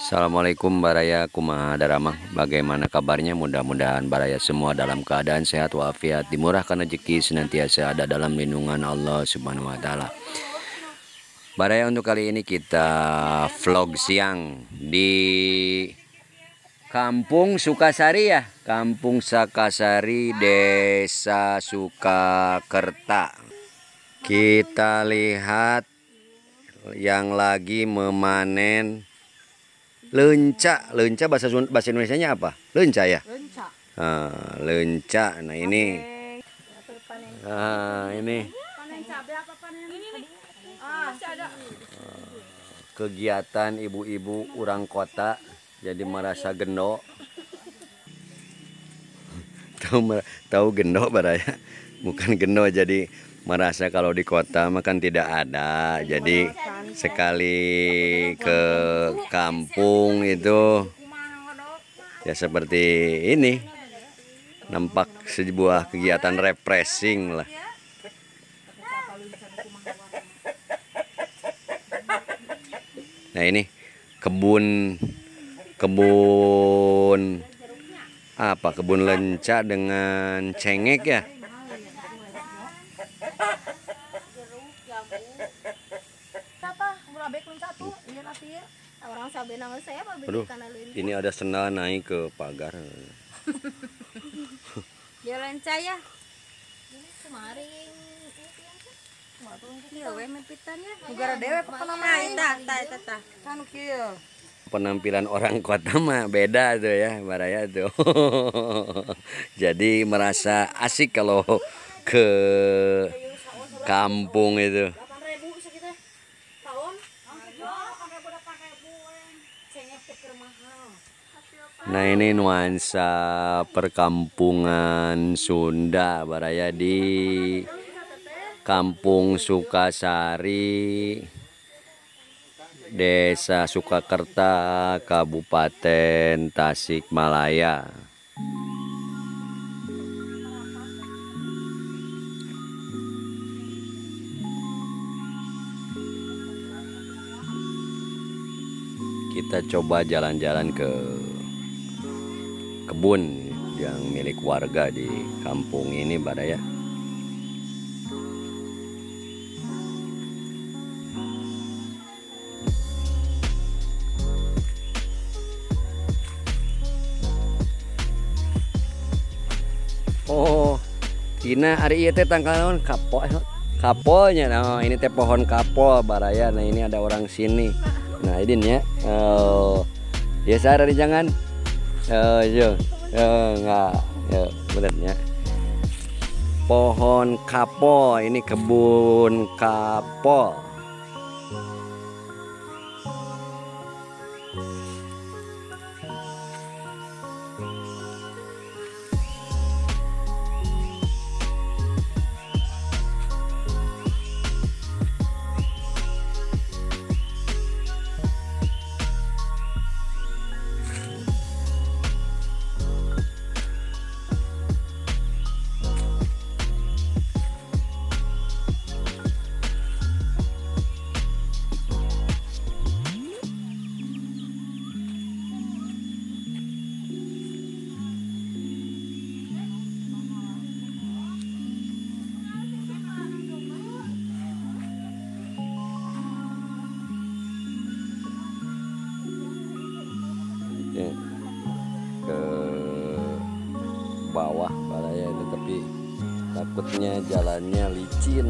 Assalamualaikum Baraya, kumaha daramang. Bagaimana kabarnya? Mudah-mudahan Baraya semua dalam keadaan sehat walafiat, dimurahkan rezeki, senantiasa ada dalam lindungan Allah Subhanahu wa taala. Baraya, untuk kali ini kita vlog siang di Kampung Sukasari ya, Kampung Sukasari, Desa Sukakerta. Kita lihat yang lagi memanen lenca. Lenca bahasa Indonesianya apa? Lenca ya? Lenca. Lenca. Nah ini. Ini. Kegiatan ibu-ibu orang kota jadi merasa gendo. Tahu gendo Baraya? Bukan gendo, jadi merasa kalau di kota makan tidak ada. Jadi sekali ke kampung itu ya seperti ini, nampak sebuah kegiatan refreshing lah. Nah ini kebun apa, kebun lenca dengan cengek ya. Aduh, ini ada sendal naik ke pagar. Dia lenca ya. Kemarin penampilan orang kota mah beda tuh ya, Baraya tuh. Jadi merasa asik kalau ke kampung itu. Nah ini nuansa perkampungan Sunda Baraya di Kampung Sukasari, Desa Sukakerta, Kabupaten Tasikmalaya. Kita coba jalan-jalan ke kebun yang milik warga di kampung ini Baraya. Oh, Tina hari itu tanggal kapolnya. Nah, ini teh pohon kapol Baraya. Nah, ini ada orang sini. Nah, ini ya. Ya saya dari jangan. Enggak. Benernya. Pohon kapol, ini kebun kapol. Ke bawah Baraya itu, tapi takutnya jalannya licin.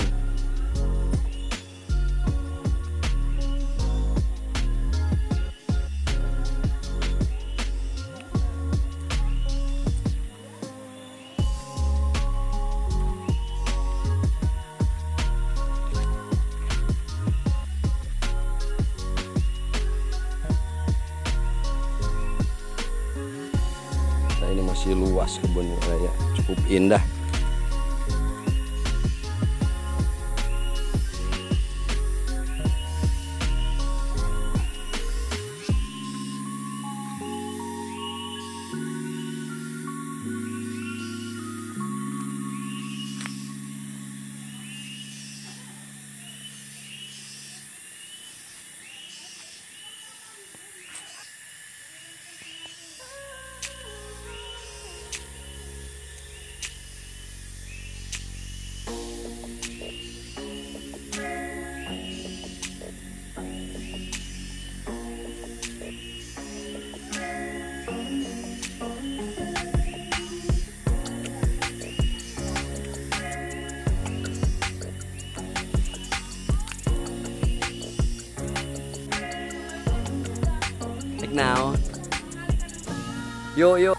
Ini masih luas kebun raya, cukup indah. now. Yuk, yuk.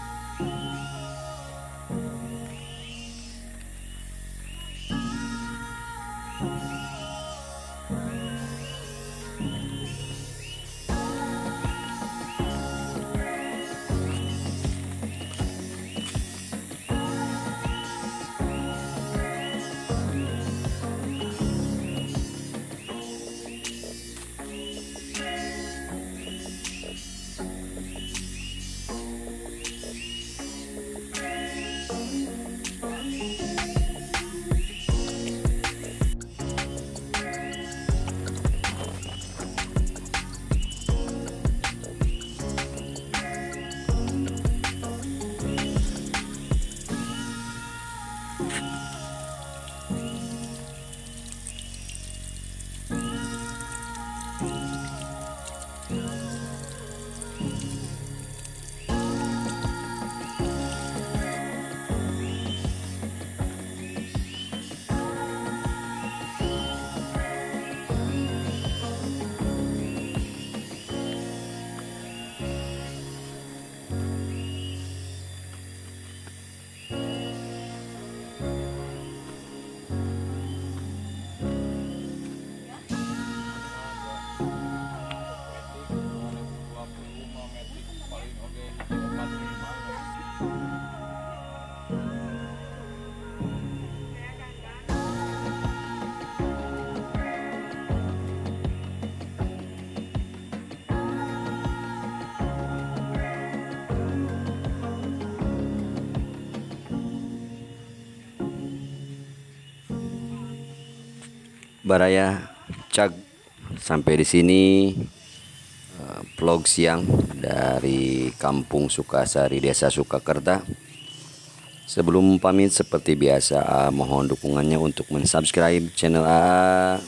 Baraya Cag, sampai di sini vlog siang dari Kampung Sukasari, Desa Sukakerta. Sebelum pamit seperti biasa, mohon dukungannya untuk mensubscribe channel A.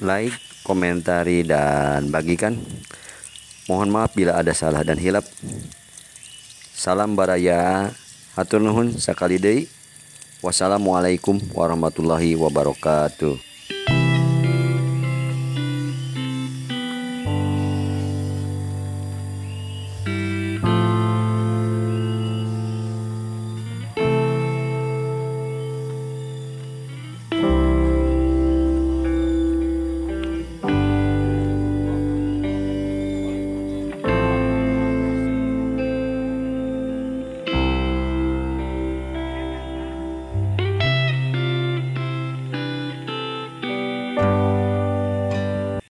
Like, komentari, dan bagikan. Mohon maaf bila ada salah dan hilap. Salam Baraya, hatur nuhun sakali deui. Wassalamualaikum warahmatullahi wabarakatuh.